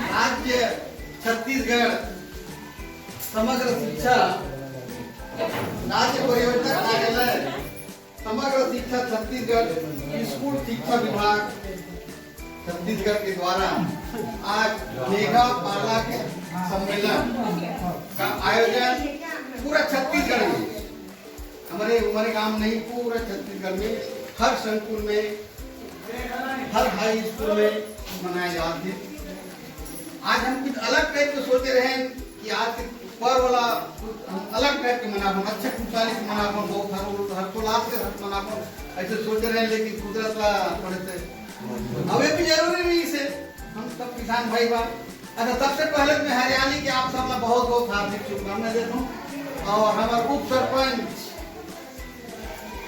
राज्य छत्तीसगढ़ समग्र शिक्षा राज्य परियोजना कार्यालय समग्र शिक्षा छत्तीसगढ़ स्कूल शिक्षा विभाग छत्तीसगढ़ के द्वारा आज मेगा पालक सम्मेलन का आयोजन पूरा छत्तीसगढ़ में, हमारे गांव नहीं, पूरा छत्तीसगढ़ में हर संकुल में, हर हाई स्कूल में मनाए जाते। आज हम कुछ अलग टाइप के सोचे रहे कि आज के पर्व वाला अलग टाइप के मनावन, अच्छे खुशहाली से मनावन, बहुत हर्षोल्लास के साथ मनावन ऐसे सोचे रहे, लेकिन कुदरत का थोड़े से अब ये भी जरूरी नहीं से हम सब किसान भाई बा। अच्छा, सबसे पहले मैं हरियाणी के आप सब बहुत बहुत हार्दिक शुभकामनाएं देता हूँ और हमारे उप सरपंच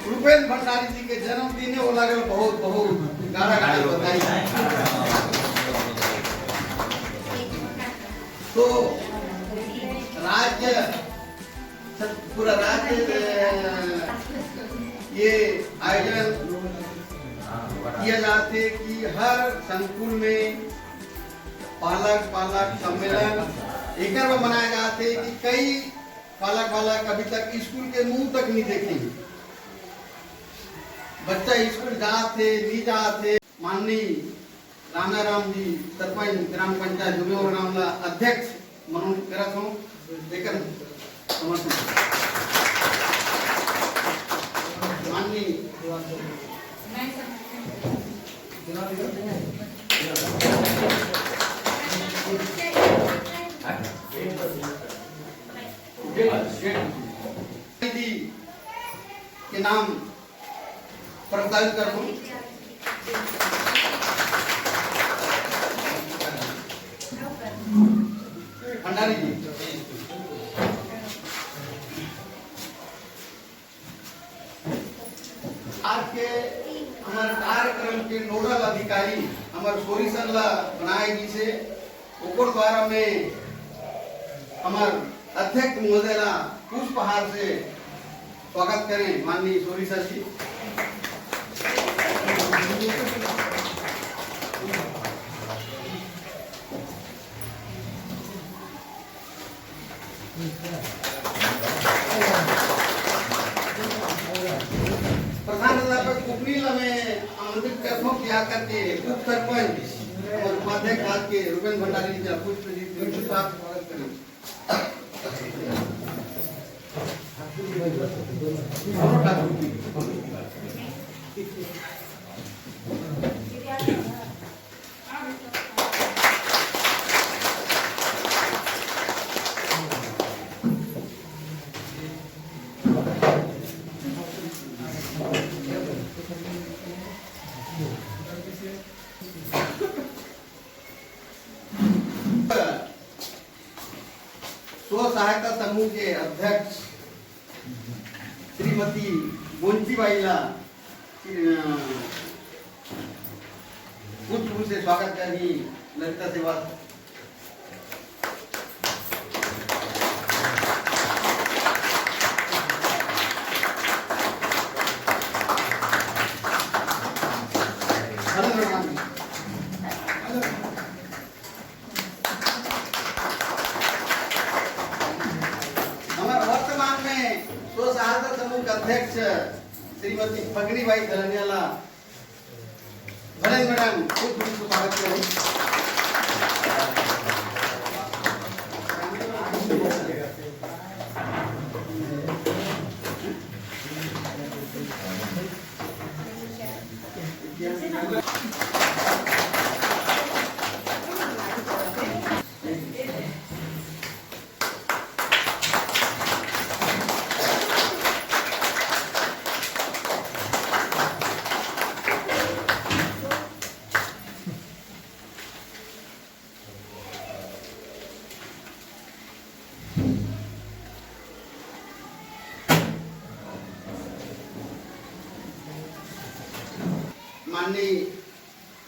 रूपेंद्र भंडारी जी के जन्मदिन है, वो लगे बहुत बहुत गाड़ा गाड़ी बधाई। तो राज्य पूरा राज्य ये आयोजन किया जाते कि हर संकुल में पालक सम्मेलन एक बार मनाया जाते कि कई पालक अभी तक स्कूल के मुंह तक नहीं देखेंगे, बच्चा स्कूल जाते नहीं जाते। माननीय राम जी सरपंच ग्राम पंचायत दुर्योर गांवला अध्यक्ष म्हणून करत हूँ, लेकिन समर्थन माननीय के नाम प्रस्तावित कर दूं। भंडारी जी आज के हमारे कार्यक्रम के नोडल अधिकारी हमारे सोरी सर बनाए जी से ओकर द्वारा में हमारे अध्यक्ष महोदय पुष्पहार से स्वागत करें। माननीय सोरी सर जी प्रधान अध्यापक कुकनील में आमंत्रित करते क्या करके उप सरपंच और उपाध्यक्ष आज के रूपेंद्र भंडारी जी का पुष्प जी स्वागत करें। स्व सहायता समूह के अध्यक्ष श्रीमती मोंचीबाईला पुष्प से स्वागत करनी ललिता सेवा स्वसहायता समूह के अध्यक्ष श्रीमती पगड़ी भाई धरनियाला मैडम खूब स्वागत करें। माननीय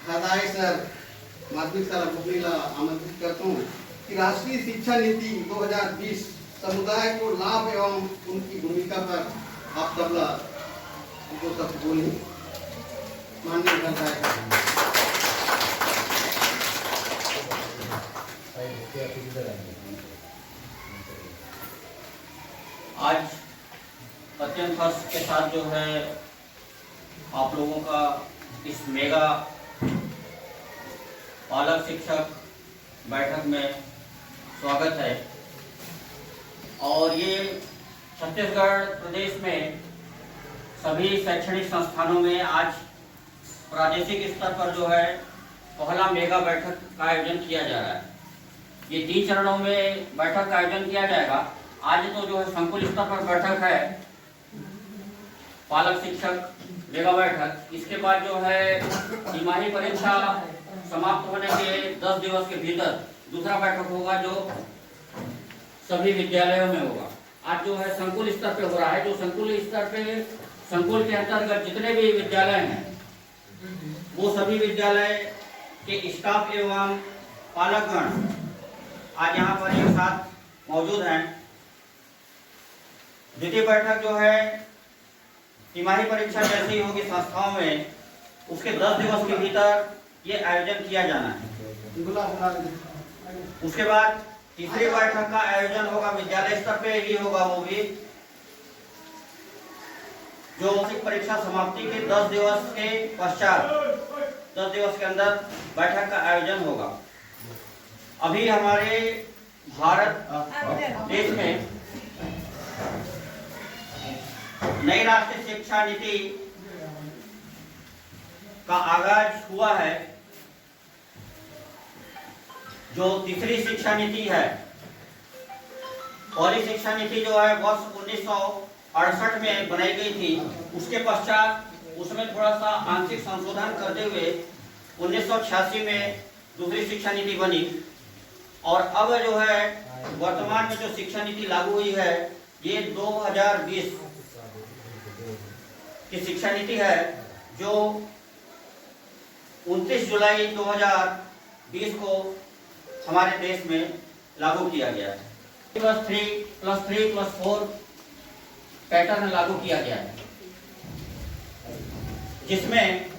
हदाय सर माध्यमिक शाला बुकनीला आमंत्रित करता हूँ कि राष्ट्रीय शिक्षा नीति 2020 समुदाय को लाभ एवं उनकी भूमिका पर आप तबला दो शब्द बोले। माननीय विधायक आज अत्यंत हर्ष के साथ जो है आप लोगों का इस मेगा पालक शिक्षक बैठक में स्वागत है। और ये छत्तीसगढ़ प्रदेश में सभी शैक्षणिक संस्थानों में आज प्रादेशिक स्तर पर जो है पहला मेगा बैठक का आयोजन किया जा रहा है। ये 3 चरणों में बैठक का आयोजन किया जाएगा। आज तो जो है संकुल स्तर पर बैठक है, पालक शिक्षक मेगा बैठक। इसके बाद जो है तिमाही परीक्षा समाप्त होने के 10 दिवस के भीतर दूसरा बैठक होगा जो सभी विद्यालयों में होगा। आज जो है संकुल स्तर पे हो रहा है। जो संकुल स्तर पे संकुल के अंतर्गत जितने भी विद्यालय हैं वो सभी विद्यालय के स्टाफ एवं पालकगण आज यहाँ पर एक साथ मौजूद हैं। द्वितीय बैठक जो है तिमाही परीक्षा जैसी होगी संस्थाओं में, उसके 10 दिवस के भीतर ये आयोजन किया जाना है। उसके बाद तीसरी बैठक का आयोजन होगा विद्यालय स्तर पे ही होगा, वो भी जो परीक्षा समाप्ति के 10 दिवस के पश्चात 10 दिवस के अंदर बैठक का आयोजन होगा। अभी हमारे भारत देश में नई राष्ट्रीय शिक्षा नीति का आगाज हुआ है। जो तीसरी शिक्षा नीति है, पहली शिक्षा नीति जो है वर्ष 1968 में बनाई गई थी। उसके पश्चात उसमें थोड़ा सा आंशिक संशोधन करते हुए 1986 में दूसरी शिक्षा नीति बनी। और अब जो है वर्तमान में जो शिक्षा नीति लागू हुई है ये 2020 की शिक्षा नीति है, जो 29 जुलाई 2020 को हमारे देश में लागू किया गया है। +3+3+4 पैटर्न लागू किया गया है, जिसमें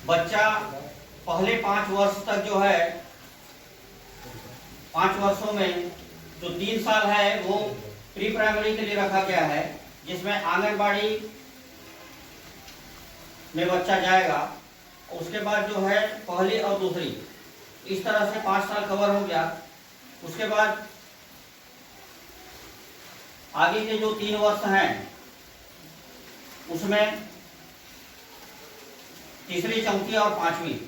बच्चा पहले 5 वर्ष तक जो है 5 वर्षों में जो 3 साल है वो प्री प्राइमरी के लिए रखा गया है, जिसमें आंगनबाड़ी में बच्चा जाएगा। उसके बाद जो है पहली और दूसरी, इस तरह से 5 साल कवर हो गया। उसके बाद आगे के जो 3 वर्ष हैं उसमें तीसरी, चौथी और 5वीं।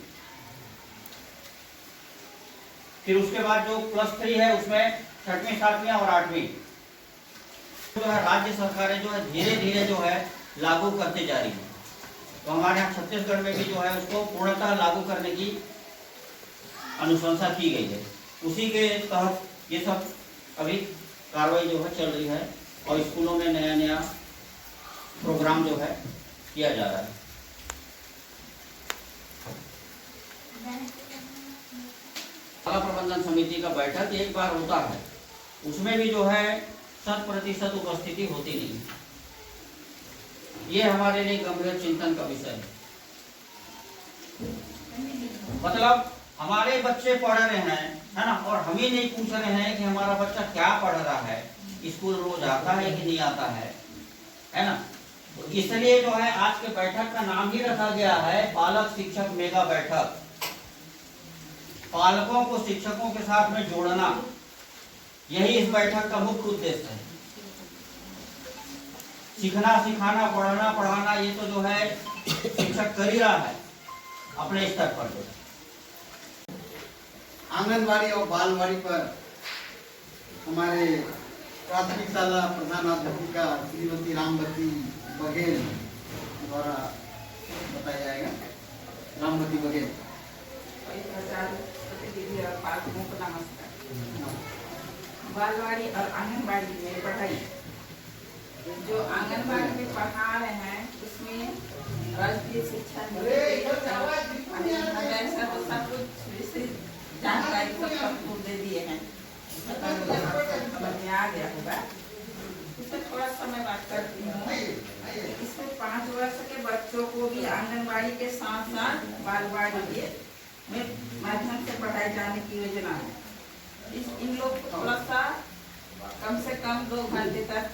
फिर उसके बाद जो +3 है उसमें 6वीं, 7वीं और 8वीं जो है राज्य सरकारें जो है धीरे धीरे जो है लागू करते जा रही है। तो हमारे यहाँ छत्तीसगढ़ में भी जो है उसको पूर्णतः लागू करने की अनुशंसा की गई है। उसी के तहत ये सब अभी कार्रवाई जो है चल रही है और स्कूलों में नया नया प्रोग्राम जो है किया जा रहा है। शाला प्रबंधन समिति का बैठक एक बार होता है, उसमें भी जो है 100% उपस्थिति होती नहीं। ये हमारे लिए गंभीर चिंतन का विषय है। मतलब हमारे बच्चे पढ़ रहे हैं, है ना, और हम ही नहीं पूछ रहे हैं कि हमारा बच्चा क्या पढ़ रहा है, स्कूल रोज आता है कि नहीं आता है ना। तो इसलिए जो है आज के बैठक का नाम ही रखा गया है पालक शिक्षक मेगा बैठक। पालकों को शिक्षकों के साथ में जोड़ना, यही इस बैठक का मुख्य उद्देश्य है। सीखना, सिखाना, पढ़ाना, पढ़ाना, ये तो जो है शिक्षक कर ही रहा है अपने स्तर पर। आंगनबाड़ी और बालवाड़ी पर हमारे प्राथमिक शाला प्रधानाध्यापिका श्रीमती रामवती बघेल द्वारा बताया जाएगा। रामवती बघेल। बालवाड़ी और आंगनबाड़ी में पढ़ाई, जो आंगनबाड़ी में पढ़ा रहे हैं उसमें राष्ट्रीय अच्छी शिक्षा अरे इधर से आवाज बिल्कुल नहीं आ रहा है। ऐसा तो सब कुछ विस्तृत जानकारी सबको दे दिए हैं, समझ में आ गया होगा। इससे थोड़ा समय बात करती हूँ। इसमें 5 वर्ष के बच्चों को भी आंगनबाड़ी के साथ साथ बालवाड़ी के माध्यम से पढ़ाए जाने की योजना है। इन लोग को थोड़ा सा कम से कम 2 घंटे तक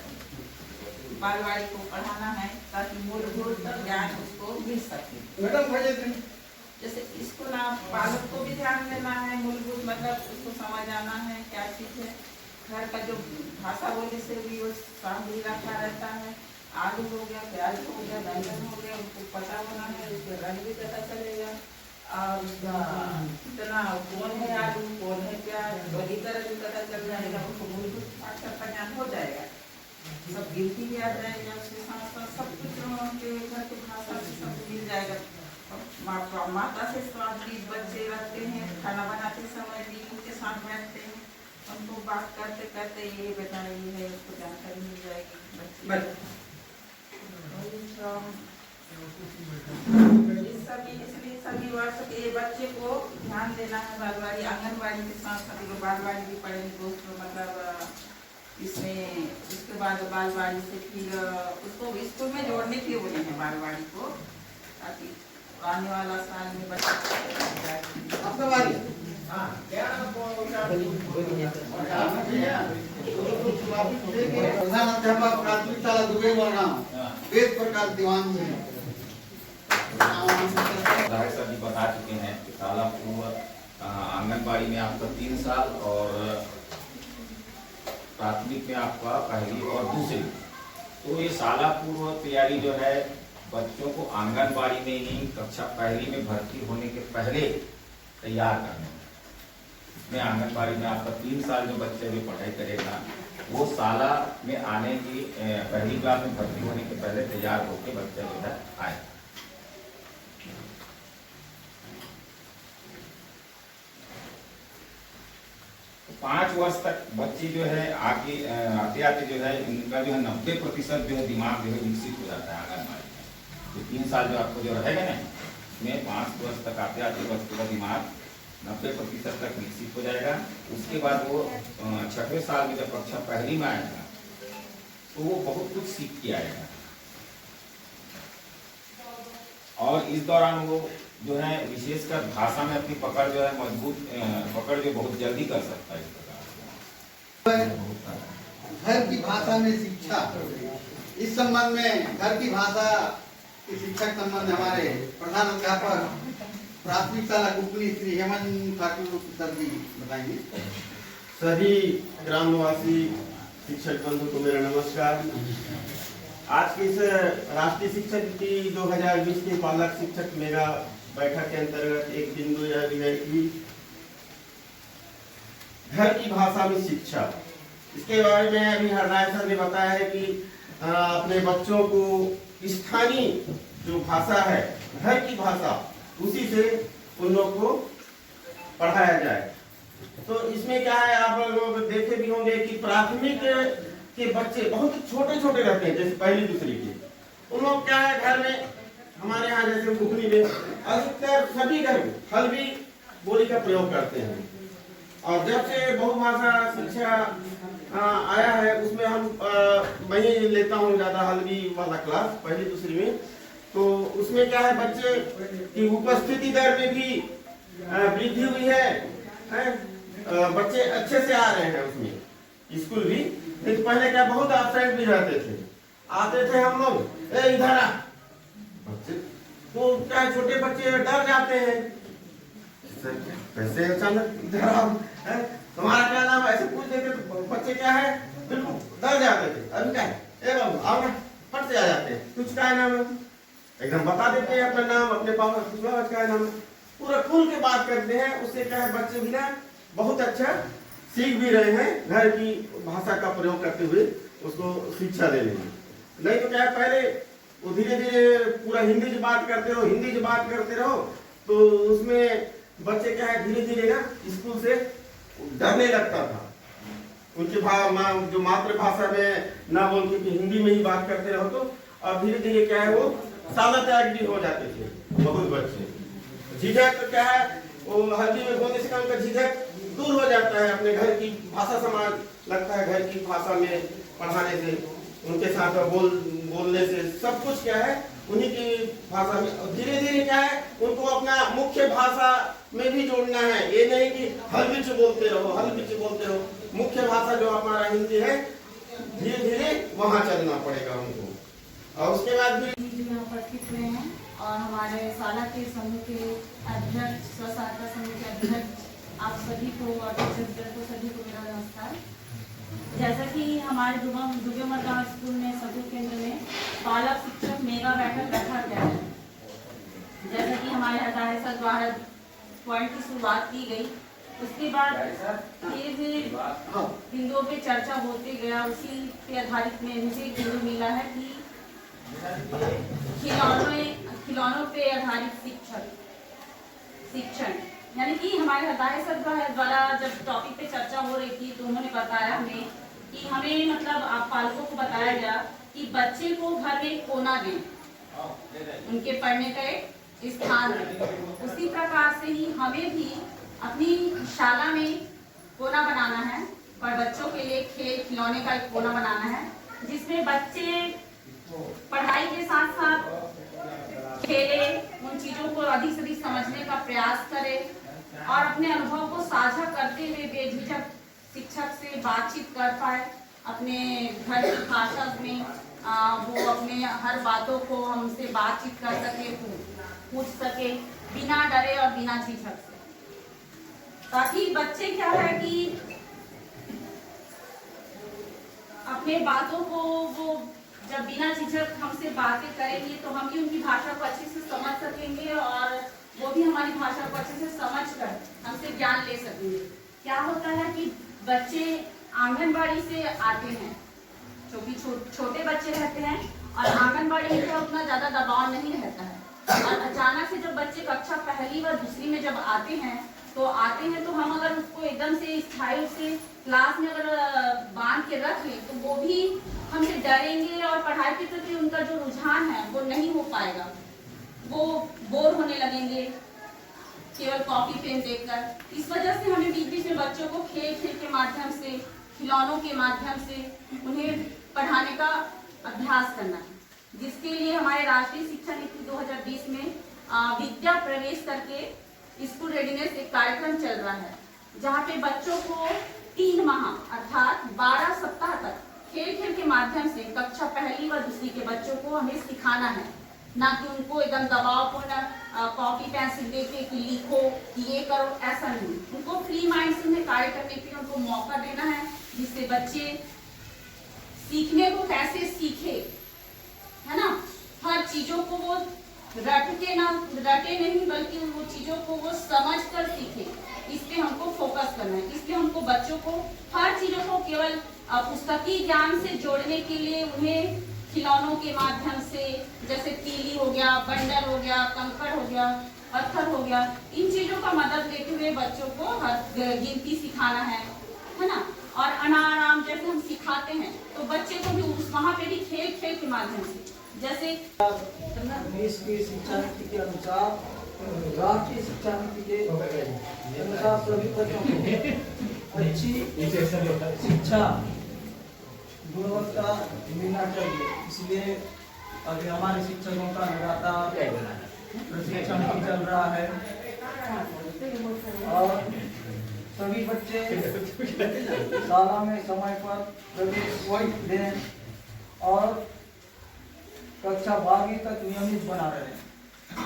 बालवाड़ी को पढ़ाना है ताकि मूलभूत ज्ञान उसको मिल सके। मैडम भैया दिन जैसे इसको ना पालक को भी ध्यान देना है, मूलभूत मतलब उसको समझ आना है क्या चीज है। घर का जो भाषा बोली से भी वो सामग्री रखा रहता है। आलू हो गया, प्याज हो गया, बैंगन हो गया, उसको पता होना है, उसके रंग भी पता चलेगा और उसका इतना कौन है आलू कौन है प्याज वही तरह भी पता चल जाएगा। उसको मूलभूत अक्षर का ज्ञान हो जाएगा, सब गिनती भी आ जाएगा, उसके साथ साथ सब कुछ के घर की भाषा से सब मिल जाएगा। माता से स्वास्थ्य बच्चे रखते हैं, खाना बनाते समय भी उनके साथ बैठते हैं, उनको बात करते करते ये बेटा ये है उसको जानकारी मिल जाएगी इसलिए सभी वर्ष के बच्चे को ध्यान देना है। बालवाड़ी आंगनबाड़ी के साथ साथ बालवाड़ी भी पढ़ेंगे दोस्तों, मतलब इसमें इसके बाद बालवाड़ी से फिर उसको स्कूल में जोड़ने के लिए बोले हैं बालवाड़ी को, ताकि आने वाला साल में बच्चा प्रधान अध्यापक प्राथमिक शाला दुबे वर्गांव वेद प्रकाश दीवान जी विधायक सर जी बता चुके हैं कि शाला पूर्व आंगनबाड़ी में आपका 3 साल और प्राथमिक में आपका पहली और दूसरी। तो ये शाला पूर्व तैयारी जो है बच्चों को आंगनबाड़ी में ही कक्षा पहली में भर्ती होने के पहले तैयार करना है। इसमें आंगनबाड़ी में आपका 3 साल जो बच्चे भी पढ़ाई करेगा वो शाला में आने की पहली क्लास में भर्ती होने के पहले तैयार होकर बच्चा जो है आए। तो 5 वर्ष तक बच्चे जो है आगे आते आते जो है इनका जो है 90% जो है दिमाग जो है विकसित हो जाता है आंगनबाड़ी में। तो 3 साल जो आपको जो रहेगा ना इसमें 5 वर्ष तक आते आते बच्चे का दिमाग 90% तक विकसित हो जाएगा। उसके बाद वो 6वें साल में जब कक्षा पहली में आएगा तो वो बहुत कुछ सीख के आएगा और इस दौरान वो जो है विशेषकर भाषा में अपनी पकड़ जो है मजबूत पकड़ जो बहुत जल्दी कर सकता है। इस प्रकार घर की भाषा में शिक्षा, इस संबंध में घर की भाषा की शिक्षक संबंध हमारे प्रधान अध्यापक प्राथमिक शाला कुपली श्री हेमंत ठाकुर सर जी बताएंगे। सभी ग्राम निवासी शिक्षक बंधु को मेरा नमस्कार। आज की इस राष्ट्रीय शिक्षक नीति 2020 के पालक शिक्षक मेगा बैठक के अंतर्गत एक बिंदु यह भी है कि घर की भाषा में शिक्षा, इसके बारे में अभी हरनाय सर ने बताया है कि अपने बच्चों को स्थानीय जो भाषा है घर की भाषा उसी से उन लोग को पढ़ाया जाए। तो इसमें क्या है आप लोग देखे भी होंगे कि प्राथमिक के बच्चे बहुत छोटे छोटे रहते हैं, जैसे पहली दूसरी के उन लोग क्या है घर में हमारे यहाँ जैसे कुकनी में अधिकतर सभी घर में हल्बी बोली का प्रयोग करते हैं। और जब से बहुभाषा शिक्षा आया है उसमें हम मैं ही लेता हूँ ज्यादा हल्बी वाला क्लास पहली दूसरी में। तो उसमें क्या है बच्चे की उपस्थिति दर में भी वृद्धि हुई है, बच्चे अच्छे से आ रहे हैं उसमें स्कूल भी। लेकिन पहले क्या बहुत एब्सेंट भी रहते थे, आते थे हम लोग इधर आ बच्चे तो क्या छोटे बच्चे डर जाते हैं कैसे अचानक इधर आओ तुम्हारा क्या नाम ऐसे पूछ देते तो बच्चे क्या है बिल्कुल डर जाते थे। अभी क्या है बाबू आओ ना फट से आ जाते हैं कुछ क्या नाम है एकदम बता देते हैं अपना नाम अपने पापा का नाम पूरा खुल के बात करते हैं। उससे क्या है बच्चे भी ना बहुत अच्छा सीख भी रहे हैं, घर की भाषा का प्रयोग करते हुए उसको शिक्षा दे रहे हैं। नहीं तो क्या है पहले वो धीरे धीरे पूरा हिंदी से बात करते रहो तो उसमें बच्चे क्या है धीरे धीरे ना स्कूल से डरने लगता था। उनकी जो मातृभाषा में ना बोल के हिंदी में ही बात करते रहो तो अब धीरे धीरे क्या है वो साला त्याग भी हो जाते थे बहुत बच्चे। झिझक तो क्या है, वो हल्दी में बोलने से काम का झिझक दूर हो जाता है, अपने घर की भाषा समान लगता है, घर की भाषा में पढ़ाने से, उनके साथ बोलने से सब कुछ क्या है उन्हीं की भाषा में। धीरे धीरे क्या है उनको अपना मुख्य भाषा में भी जोड़ना है, ये नहीं कि हलबिच बोलते रहो, हलबिच बोलते रहो। मुख्य भाषा जो हमारा हिंदी है धीरे धीरे वहाँ चलना पड़ेगा उनको। और उसके बाद भी जो यहाँ उपस्थित हुए हैं और हमारे साला के समूह के अध्यक्ष, स्व सहायता समूह के अध्यक्ष, आप सभी को और टीचर को सभी को मेरा नमस्कार। जैसा कि हमारे दुबे मरगांव स्कूल में सदु केंद्र में बालक शिक्षक मेगा बैठक रखा गया है। जैसा कि हमारे हदायत द्वारा पॉइंट की शुरुआत की गई, उसके बाद धीरे धीरे बिंदुओं पे चर्चा होते गया। उसी पे आधारित में मुझे एक बिंदु मिला है कि खिलौनों पे आधारित शिक्षण, यानी कि हमारे हदायत द्वारा जब टॉपिक पे चर्चा हो रही थी तो उन्होंने बताया हमें कि हमें मतलब आप पालकों को बताया गया कि बच्चे को घर में कोना दें, उनके पढ़ने का एक स्थान है। उसी प्रकार से ही हमें भी अपनी शाला में कोना बनाना है, पर बच्चों के लिए खेल खिलौने का एक कोना बनाना है, जिसमें बच्चे पढ़ाई के साथ साथ खेले, उन चीजों को अधिक से अधिक समझने का प्रयास करे और अपने अनुभव को साझा करते हुए बेझिझक शिक्षक से बातचीत कर पाए। अपने घर की भाषा में वो अपने हर बातों को हमसे बातचीत कर सके, पूछ सके बिना डरे और बिना झिझक से, ताकि बच्चे क्या है कि अपने बातों को वो जब बिना झिझक हमसे बातें करेंगे तो हम भी उनकी भाषा को अच्छे से समझ सकेंगे और वो भी हमारी भाषा को अच्छे से समझकर हमसे ज्ञान ले सकेंगे। क्या होता है कि बच्चे आंगनबाड़ी से आते हैं, क्योंकि छोटे बच्चे रहते हैं और आंगनबाड़ी में उतना ज्यादा दबाव नहीं रहता है, और अचानक से जब बच्चे कक्षा पहली व दूसरी में जब आते हैं तो हम अगर उसको एकदम से स्थायी से क्लास में अगर बांध के रख लें तो वो भी हमसे डरेंगे और पढ़ाई के प्रति उनका जो रुझान है वो नहीं हो पाएगा, वो बोर होने लगेंगे केवल कॉपी पेन देखकर। इस वजह से हमें बीच बीच में बच्चों को खेल के माध्यम से, खिलौनों के माध्यम से उन्हें पढ़ाने का अभ्यास करना है, जिसके लिए हमारे राष्ट्रीय शिक्षा नीति 2020 में विद्या प्रवेश करके स्कूल रेडीनेस एक कार्यक्रम चल रहा है, जहाँ पे बच्चों को 3 माह अर्थात 12 सप्ताह तक खेल के माध्यम से कक्षा पहली व दूसरी के बच्चों को हमें सिखाना है, ना कि उनको एकदम दबावपूर्ण कॉपी पेंसिल देके कि लिखो ये करो, ऐसा नहीं। उनको फ्री माइंड से उन्हें कार्य करने के लिए उनको मौका देना है, जिससे बच्चे सीखने को कैसे सीखे, है ना, हर चीजों को वो रटे नहीं बल्कि वो चीजों को वो समझ कर सीखे। इस पे हमको फोकस करना है। इसलिए हमको बच्चों को हर चीजों को केवल पुस्तकीय ज्ञान से जोड़ने के लिए उन्हें खिलौनों के माध्यम से, जैसे तीली हो गया, बंडल हो गया, कंकड़ हो गया, पत्थर हो गया, इन चीजों का मदद लेते हुए बच्चों को गिनती सिखाना है ना। और अनाराम जैसे हम सिखाते हैं तो बच्चे को भी वहाँ पे भी खेल के माध्यम से, जैसे देश की शिक्षा नीति के अनुसार, राष्ट्रीय शिक्षा नीति के अनुसार सभी बच्चों को अच्छी शिक्षा गुणवत्ता मिलना चाहिए। इसलिए अभी हमारे शिक्षकों का लगातार प्रशिक्षण भी चल रहा है और सभी बच्चे शाला में समय पर प्रवेश दें और कक्षा 12वीं तक नियमित बना रहे।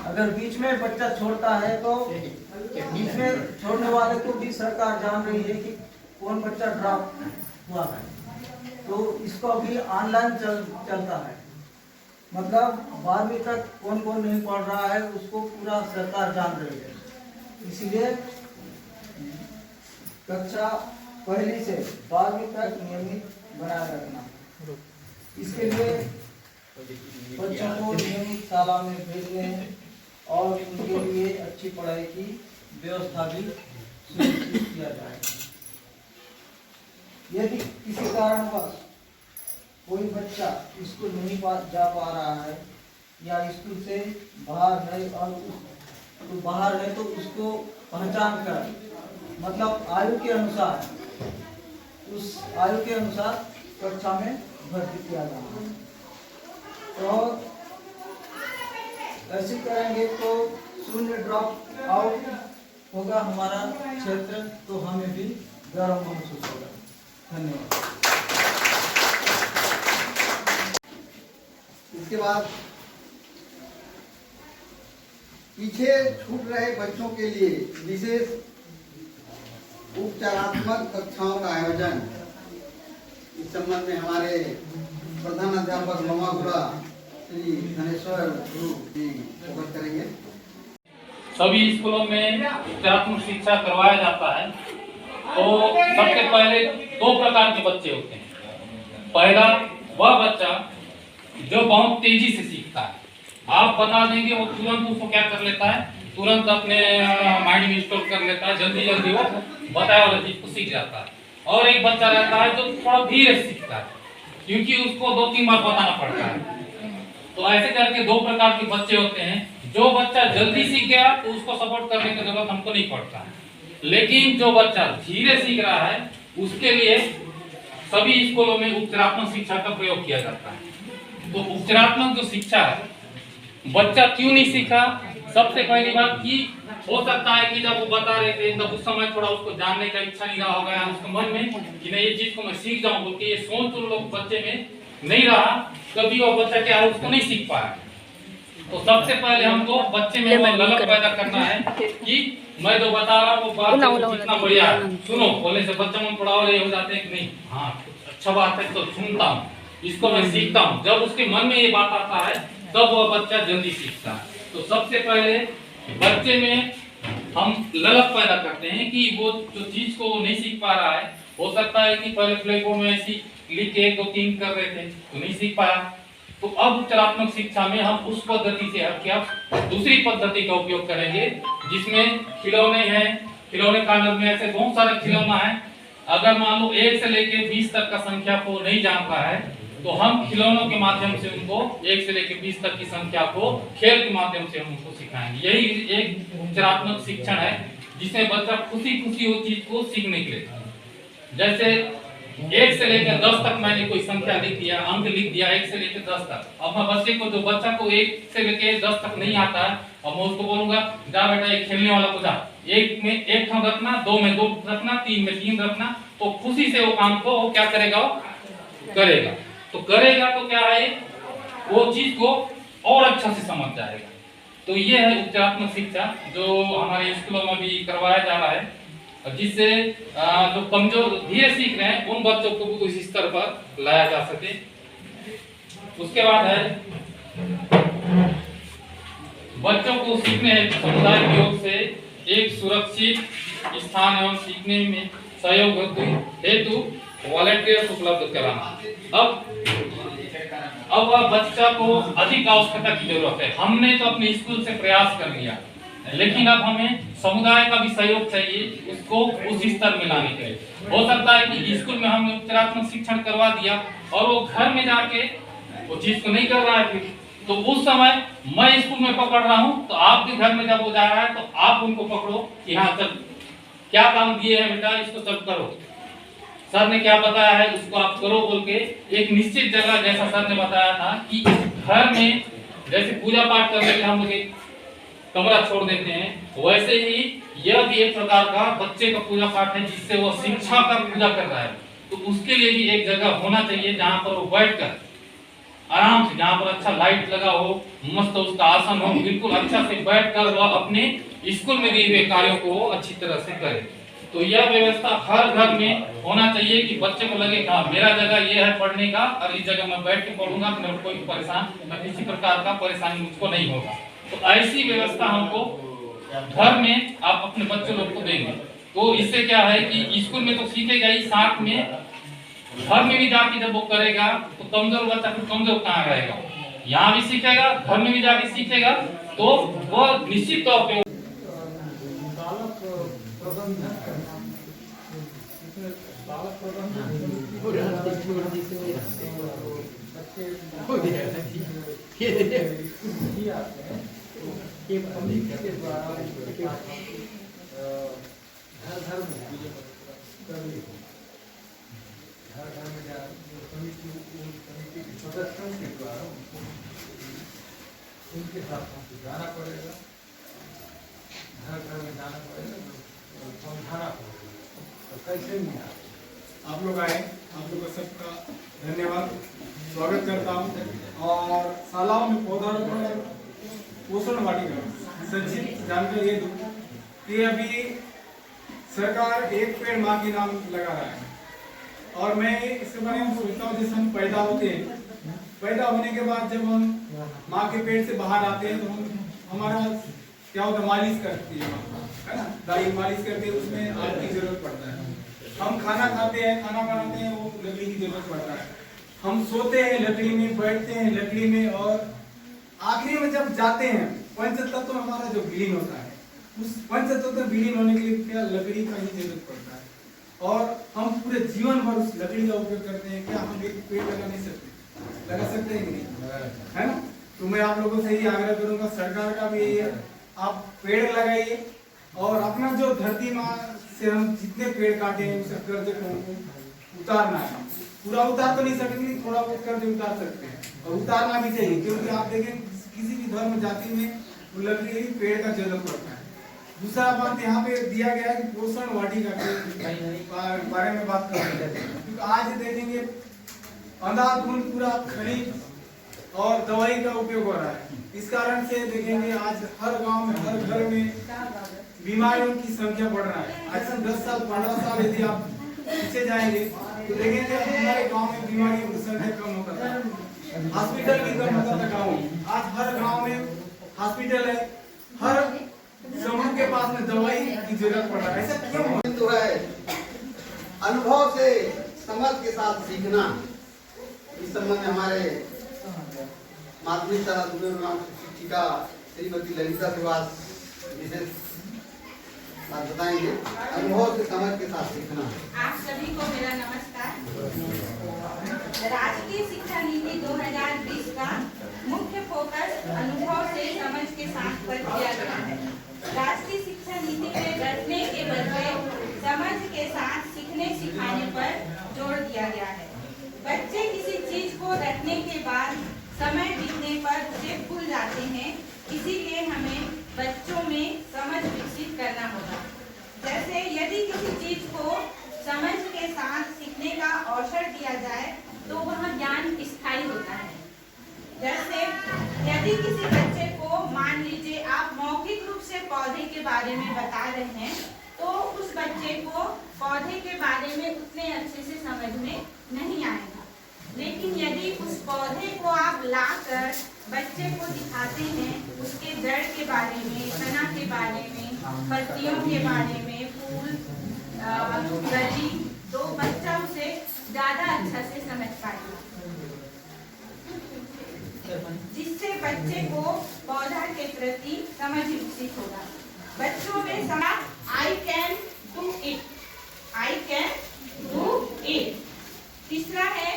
अगर बीच में बच्चा छोड़ता है तो बीच में छोड़ने वाले को भी सरकार जान रही है कि कौन बच्चा ड्रॉप हुआ है, तो इसको भी ऑनलाइन चलता है। मतलब 12वीं तक कौन कौन नहीं पढ़ रहा है उसको पूरा सरकार जान रही है। इसलिए कक्षा पहली से 12वीं तक नियमित बनाए रखना। इसके लिए बच्चों को नियमित शाला में भेजने और उनके लिए अच्छी पढ़ाई की व्यवस्था भी सुनिश्चित किया जाए। यदि किसी कारणवश कोई बच्चा स्कूल नहीं जा पा रहा है या स्कूल से बाहर है और तो बाहर है तो उसको पहचान कर मतलब आयु के अनुसार उस आयु के अनुसार कक्षा में भर्ती किया जाना। और ऐसे करेंगे तो शून्य ड्रॉप आउट होगा हमारा क्षेत्र, तो हमें भी गर्व महसूस होगा। धन्यवाद। इसके बाद पीछे छूट रहे बच्चों के लिए विशेष उपचारात्मक कक्षाओं का आयोजन, इस संबंध में हमारे प्रधान अध्यापक ममागुड़ा श्री धनेश्वर गुरु जी अवगत करेंगे। सभी स्कूलों में उपचारात्मक शिक्षा करवाया जाता है। तो सबसे पहले दो प्रकार के बच्चे होते हैं। पहला वह बच्चा जो बहुत तेजी से सीखता है, आप बता देंगे वो तुरंत उसको क्या कर लेता है, तुरंत अपने माइंड में स्टोर कर लेता है, जल्दी जल्दी वो बताया वाला चीज को सीख जाता है। और एक बच्चा रहता है जो थोड़ा धीरे सीखता है, क्योंकि उसको 2-3 बार बताना पड़ता है। तो ऐसे करके दो प्रकार के बच्चे होते हैं। जो बच्चा जल्दी सीख गया तो उसको सपोर्ट करने की जरूरत हमको नहीं पड़ता है, लेकिन जो बच्चा धीरे सीख रहा है उसके लिए सभी स्कूलों में उपचारात्मक शिक्षा का प्रयोग किया जाता है। तो उपचारात्मक जो शिक्षा है, बच्चा क्यों नहीं सीखा, सबसे पहली बात कि हो सकता है कि जब वो बता रहे थे तब उस समय थोड़ा उसको जानने का इच्छा नहीं रहा होगा उसके मन में कि नहीं ये चीज को मैं सीख जाऊं, क्योंकि ये सोच तो लोग बच्चे में नहीं रहा, कभी वो बच्चा क्या है उसको नहीं सीख पाया। तो सबसे पहले हमको बच्चे में वो ललक पैदा करना है कि मैं जो बता रहा हूँ वो बात कितना बढ़िया है, सुनो। बोले से बच्चों में थोड़ा और ये हो जाते हैं कि नहीं हाँ अच्छा बात है तो सुनता हूँ, इसको मैं सीखता हूँ। जब उसके मन में ये बात आता है तब वो बच्चा जल्दी सीखता है। तो सबसे पहले बच्चे में हम ललक पैदा करते हैं कि वो जो चीज को वो नहीं सीख पा रहा है, हो सकता है कि पहले ब्लैक बोर्ड में ऐसी लिख के 1 2 3 कर रहे थे तो नहीं सीख पाया। तो अब उपचारात्मक शिक्षा में हम उस पद्धति से क्या दूसरी पद्धति का उपयोग करेंगे जिसमें खिलौने हैं। खिलौने कागज में ऐसे बहुत सारे खिलौना है। अगर मान लो 1 से लेकर 20 तक का संख्या को नहीं जानता है तो हम खिलौनों के माध्यम से उनको 1 से लेकर 20 तक की संख्या को खेल के माध्यम से हम उनको सिखाएंगे। यही एक उपचारात्मक शिक्षण है जिसमें बच्चा खुशी खुशी वो चीज को सीखने के लिए, जैसे 1 से लेकर 10 तक मैंने कोई संख्या लिख दिया, अंक लिख दिया 1 से लेकर 10 तक। अब मैं बच्चे को जो बच्चा को 1 से लेकर 10 तक नहीं आता है, अब मैं उसको बोलूंगा जा बेटा एक खेलने वाला को जा 1 में 1 ठाम रखना, 2 में 2 रखना, 3 में 3 रखना, तो खुशी से वो काम को वो क्या करेगा, वो करेगा। तो करेगा तो क्या है वो चीज को और अच्छा से समझ जाएगा। तो ये है उपचारात्मक शिक्षा जो हमारे स्कूलों में भी करवाया जा रहा है, जिससे जो कमजोर धीरे सीख रहे हैं उन बच्चों को भी उस स्तर पर लाया जा सके। उसके बाद है बच्चों को सीखने हेतु समुदाय के ओर से एक सुरक्षित स्थान एवं सीखने में सहयोग हेतु वॉलंटियर्स उपलब्ध कराना। अब वह बच्चा को अधिक आवश्यकता की जरूरत है। हमने तो अपने स्कूल से प्रयास कर लिया, लेकिन अब हमें समुदाय का भी सहयोग चाहिए उसको उस स्तर में लाने के लिए। हो सकता है कि स्कूल में हमने उपचारात्मक शिक्षण करवा दिया और वो घर में जाके वो चीज को नहीं कर रहा है, फिर तो उस समय मैं स्कूल में पकड़ रहा हूँ तो आपके घर में जब वो जा रहा है तो आप उनको पकड़ो कि हाँ चल क्या काम दिए हैं बेटा इसको चल करो, सर ने क्या बताया है उसको आप करो बोल के एक निश्चित जगह, जैसा सर ने बताया था कि घर में जैसे पूजा पाठ करने के हम लोग एक कमरा छोड़ देते हैं, वैसे ही यह भी एक प्रकार का बच्चे का पूजा पाठ है जिससे वो शिक्षा का पूजा कर रहा है। तो उसके लिए भी एक जगह होना चाहिए जहाँ पर वो बैठकर आराम से, जहाँ पर अच्छा लाइट लगा हो, मस्त उसका आसन हो, बिल्कुल अच्छा से बैठकर वह अपने स्कूल में दिए हुए कार्यों को अच्छी तरह से करे। तो यह व्यवस्था हर घर में होना चाहिए कि बच्चे को लगे हाँ मेरा जगह ये है पढ़ने का और इस जगह मैं बैठ के पढ़ूंगा तो मेरे कोई परेशान या किसी प्रकार का परेशानी मुझको नहीं होगा। तो ऐसी व्यवस्था हमको घर में आप अपने बच्चों लोग को देंगे तो इससे क्या है कि स्कूल में तो सीखेगा ही, साथ में घर में भी जाके जब वो करेगा तो कमजोर बच्चा फिर कमजोर कहाँ रहेगा, यहाँ भी सीखेगा घर में भी जाके सीखेगा तो वो निश्चित तौर पे बालक प्रबंधन करना, बालक प्रबंधन बच्चे हो गया ये आते हैं ये कम्युनिटी के द्वारा घर घर में कभी घर घर में कमिटी के सदस्यों के द्वारा उनके साथ हमको जाना पड़ेगा, घर घर में जाना पड़ेगा, समझाना पड़ेगा तो कैसे नहीं आए। आप लोग आए, आप लोग सबका धन्यवाद, स्वागत करता हूँ। और शालाओं में पौधारोपण पोषण वाटिका संक्षिप्त जानकारी ये दूं कि अभी सरकार एक पेड़ माँ के नाम लगा रहा है और मैं इसके बारे में सोचता हूँ जैसे हम पैदा होते हैं, पैदा होने के बाद जब हम माँ के पेट से बाहर आते हैं तो हमारा क्या होता है, मालिश करती है माँ, है ना, दाई मालिश करती है, उसमें आग की जरूरत पड़ता है। हम खाना खाते हैं, खाना बनाते हैं, वो लकड़ी की जरूरत पड़ता है। हम सोते हैं लकड़ी में, बैठते हैं लकड़ी में, और आखिरी में जब जाते हैं पंच तत्व हमारा जो विलीन होता है, उस पंच तत्व विलीन होने के लिए क्या लकड़ी का ही जरूरत पड़ता है। और हम पूरे जीवन भर उस लकड़ी का उपयोग करते हैं। क्या हम एक पेड़ लगा नहीं सकते? लगा सकते हैं कि नहीं, है ना? तो मैं आप लोगों से यही आग्रह करूंगा, सरकार का भी यही है, आप पेड़ लगाइए और अपना जो धरती माँ से हम जितने पेड़ काटे हैं उसे कर्ज को उतारना है। पूरा उतार तो नहीं सकेंगे, थोड़ा बहुत कर्ज उतार सकते हैं और उतारना भी चाहिए, क्योंकि आप देखें किसी भी धर्म जाति में लकड़ी पेड़ का जरूरत पड़ता है। दूसरा बात यहाँ पे दिया गया है कि पोषण वाटिका के बारे में बात कर रहे हैं, क्योंकि आज देखेंगे अंधाधुंध पूरा खनिज और दवाई का उपयोग हो रहा है। इस कारण से देखेंगे आज हर गांव में, हर घर में बीमारियों की संख्या बढ़ रहा है। आज से 10 साल 15 साल यदि आप पीछे जाएंगे तो देखेंगे हमारे गांव में बीमारियों की संख्या कम होता था, हॉस्पिटल भी कम होता था गाँव में। आज हर गांव में हॉस्पिटल है, हर समूह के पास में दवाई की जरूरत पड़ रहा है। ऐसा क्यों हो तो है अनुभव से समझ के साथ सीखना। इस संबंध में हमारे माध्यमिक शिक्षिका श्रीमती ललिता श्रीवास विशेष बात बताएंगे। अनुभव से समझ के साथ सीखना। आप सभी को मेरा नमस्कार। राष्ट्रीय शिक्षा नीति 2020 का मुख्य फोकस अनुभव से समझ के साथ पर किया गया है। राष्ट्रीय शिक्षा नीति में रटने के बजाय समझ के साथ सीखने सिखाने पर जोर दिया गया है। बच्चे किसी चीज को रटने के बाद समय बीतने पर उसे भूल जाते हैं, इसीलिए हमें बच्चों में समझ विकसित करना होगा। जैसे यदि किसी चीज को समझ के साथ सीखने का अवसर दिया जाए तो वह ज्ञान स्थायी होता है। जैसे यदि किसी बच्चे को मान लीजिए आप मौखिक रूप से पौधे के बारे में बता रहे हैं, तो उस बच्चे को पौधे के बारे में उतने अच्छे से समझ में नहीं आएगा। लेकिन यदि उस पौधे को आप लाकर बच्चे को दिखाते हैं, उसके जड़ के बारे में, तना के बारे में, पत्तियों के बारे में, फूल, कली, तो बच्चा उसे ज्यादा अच्छा से समझ पाएगा, जिससे बच्चे को पौधा के प्रति समझ विकसित होगा। बच्चों में समझ I can do it, I can do it। तीसरा है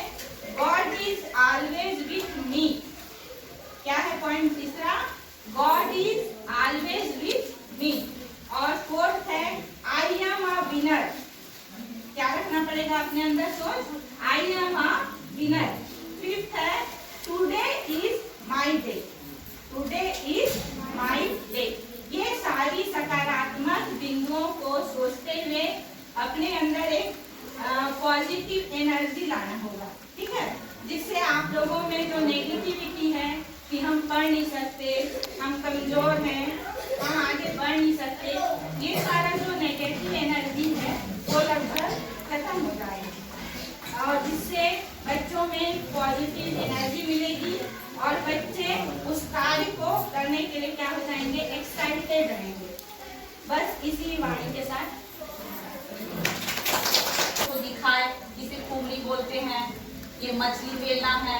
God is always with me। क्या है पॉइंट तीसरा? God is always with me। और फोर्थ है I am a winner। क्या रखना पड़ेगा अपने अंदर सोच? I am a winner। Fifth है Today is my day, Today is my day। ये सारी सकारात्मक बिंदुओं को सोचते हुए अपने अंदर एक पॉजिटिव एनर्जी लाना होगा, ठीक है, जिससे आप लोगों में जो नेगेटिविटी है कि हम पढ़ नहीं सकते, हम कमजोर हैं, हम आगे बढ़ नहीं सकते, ये सारा जो नेगेटिव एनर्जी है वो लगभग खत्म हो जाएगी और जिससे बच्चों में पॉजिटिव एनर्जी मिलेगी और बच्चे उस कार्य को करने के लिए क्या हो जाएंगे? एक्साइटेड रहेंगे। बस इसी वाणी के साथ को दिखाए, जिसे कुमरी बोलते हैं, ये मछली बेलना है,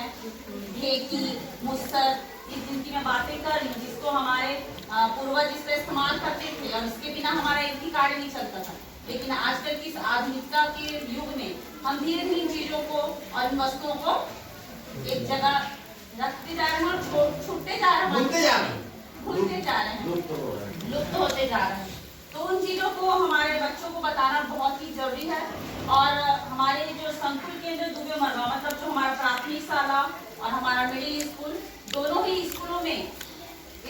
ढेकी, मुस्तर, इस जिनकी मैं बातें कर रही हूँ, जिसको हमारे पूर्वज इसका इस्तेमाल करते थे और इसके बिना हमारा एक भी कार्य नहीं चलता था। लेकिन आजकल की इस आधुनिकता के युग में हम धीरे धीरे इन चीजों को और इन वस्तुओं को एक जगह रखते जा रहे हैं और छूटते जा रहे हैं, भूलते जा रहे हैं, भूलते जा रहे हैं, लुप्त होते जा रहे हैं। तो उन चीजों को हमारे बच्चों को बताना बहुत ही जरूरी है। और हमारे जो संकुल केंद्र दुबे मरवा, मतलब जो हमारा प्राथमिक शाला और हमारा मिडिल स्कूल, दोनों ही स्कूलों में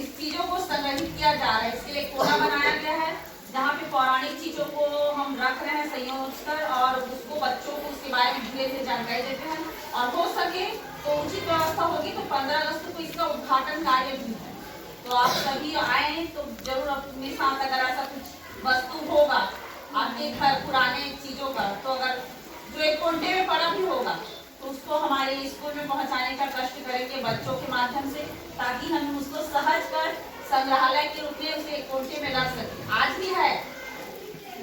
इस चीजों को संग्रहित किया जा रहा है। इसके लिए कोना बनाया गया है जहाँ पे पौराणिक चीजों को हम रख रहे हैं संयोज कर, और उसको बच्चों को उसके बारे में धीरे धीरे जानकारी देते हैं। और हो सके तो उचित व्यवस्था होगी तो 15 अगस्त को इसका उद्घाटन कार्य भी है। तो आप सभी आए तो जरूर अपने साथ अगर ऐसा कुछ वस्तु होगा आपके घर पुराने चीजों का, तो अगर जो एक कोने में पड़ा भी होगा तो उसको हमारे स्कूल में पहुंचाने का कष्ट करेंगे बच्चों के माध्यम से, ताकि हम उसको सहज कर संग्रहालय के रूप में उसे एक कोने में रख सकें। आज भी है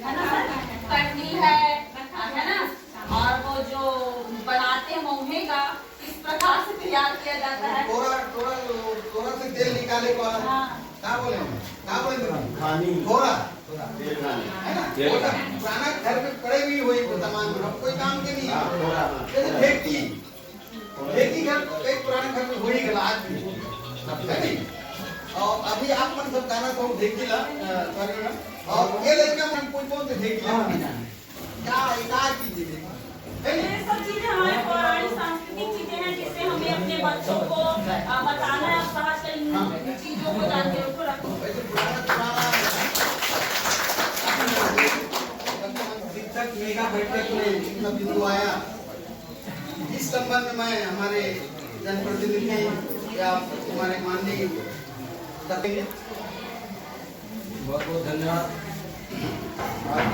ना सर, कटनी है ना, और वो जो बनाते हैं मौहे का इस प्रकार से तैयार किया जाता है। थोड़ा से तेल निकाले को क्या बोले खानी थोड़ा तेल खानी है ना, वो सब पुराना घर पे पड़े भी हुई सामान, हम कोई काम के नहीं है। जैसे ढेकी घर एक पुराने घर में हो ही गया आज भी है नहीं। और अभी आप मन सब गाना तो ढेकी ला और ये लड़का मन कौन से ढेकी क्या कीजिए ये सब चीजें हमारे पौराणिक सांस्कृतिक चीजें हैं जिससे हमें अपने बच्चों को बताना है। सहज कर इन चीजों को जानते हुए रखो। शिक्षक मेगा बैठक में बिंदु आया, इस संबंध में मैं हमारे जनप्रतिनिधि या हमारे माननीय करेंगे। बहुत बहुत धन्यवाद। आज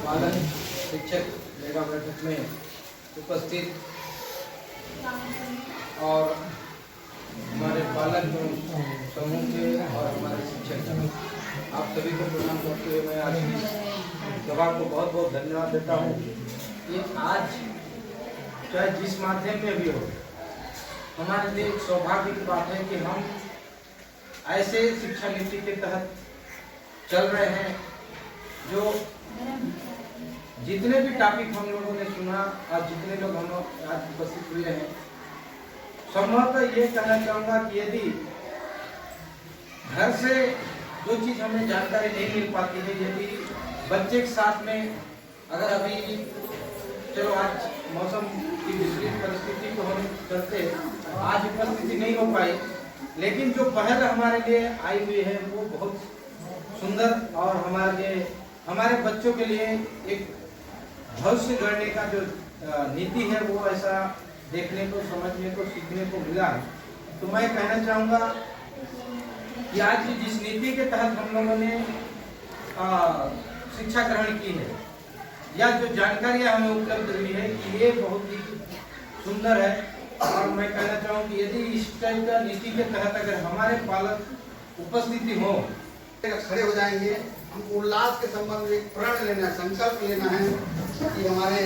पालन शिक्षक मेगा बैठक में उपस्थित और हमारे पालक समूह के और हमारे शिक्षक आप सभी को प्रणाम करते हुए मैं आज की सभा को बहुत बहुत धन्यवाद देता हूँ। ये आज चाहे जिस माध्यम में भी हो, हमारे लिए एक सौभाग्य की बात है कि हम ऐसे शिक्षा नीति के तहत चल रहे हैं जो जितने भी टॉपिक हम लोगों ने सुना और जितने लोग हम लोग आज उपस्थित हुए हैं, संभवतः ये कहना चाहूँगा कि यदि घर से जो चीज़ हमें जानकारी नहीं मिल पाती है, यदि बच्चे के साथ में अगर अभी चलो आज मौसम की विपरीत परिस्थिति को हम करते आज उपस्थिति नहीं हो पाई, लेकिन जो पहल हमारे लिए आई हुई है वो बहुत सुंदर और हमारे बच्चों के लिए एक भविष्य गढ़ने का जो नीति है वो ऐसा देखने को, समझने को, सीखने को मिला है। तो मैं कहना चाहूँगा कि आज जिस नीति के तहत हम लोगों ने शिक्षा ग्रहण की है या जो जानकारियाँ हमें उपलब्ध हुई है कि ये बहुत ही सुंदर है। और मैं कहना चाहूँ कि यदि इस टाइप का नीति के तहत अगर हमारे पालक उपस्थिति हो, खड़े हो जाएंगे। हमको उल्लास के संबंध में एक प्रण लेना है, संकल्प लेना है कि हमारे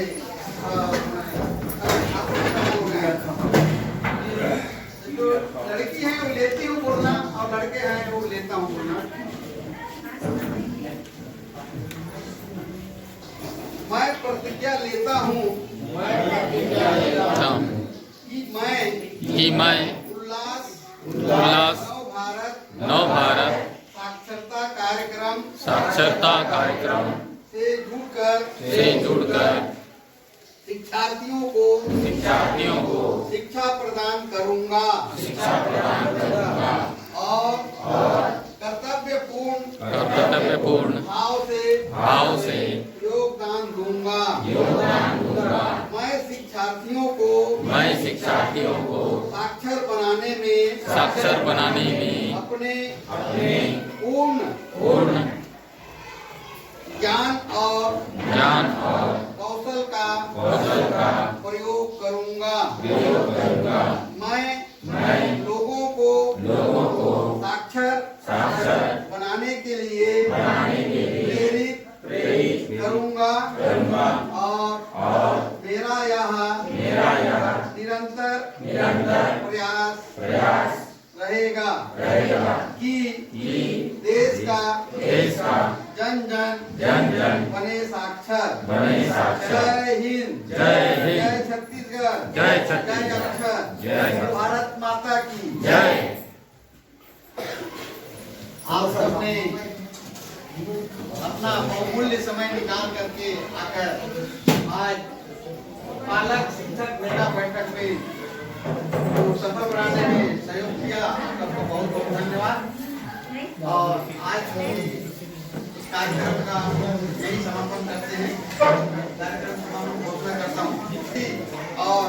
जो लड़की है वो लेती हूँ बोलना और लड़के हैं वो लेता हूँ बोलना। मैं प्रतिज्ञा लेता हूँ कि मैं उल्लास नव भारत साक्षरता कार्यक्रम से जुड़कर शिक्षार्थियों को शिक्षा प्रदान करूंगा और कर्तव्यपूर्ण भाव से योगदान दूंगा। मैं शिक्षार्थियों को साक्षर बनाने में अपने पूर्ण ज्ञान और कौशल का प्रयोग करूंगा। मैं लोगों को साक्षर बनाने के लिए प्रेरित करूंगा और मेरा यह निरंतर प्रयास रहेगा कि देश का जन जन बने साक्षर। जय हिंद, जय छत्तीसगढ़। जय जय छत्तीसगढ़। जवाहर। जय। भारत माता की जय। आप सबने अपना बहुमूल्य समय निकाल करके आकर आज पालक शिक्षक मेगा बैठक में जो सफल बनाने में सहयोग किया, आप सबको बहुत बहुत धन्यवाद। और आज के इस कार्यक्रम का यही समापन करते हैं। कार्यक्रम समापन घोषणा करता हूँ। और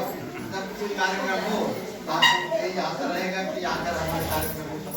जब कोई कार्यक्रम हो तो आपको यही आशा रहेगा कि आकर हमारे कार्यक्रम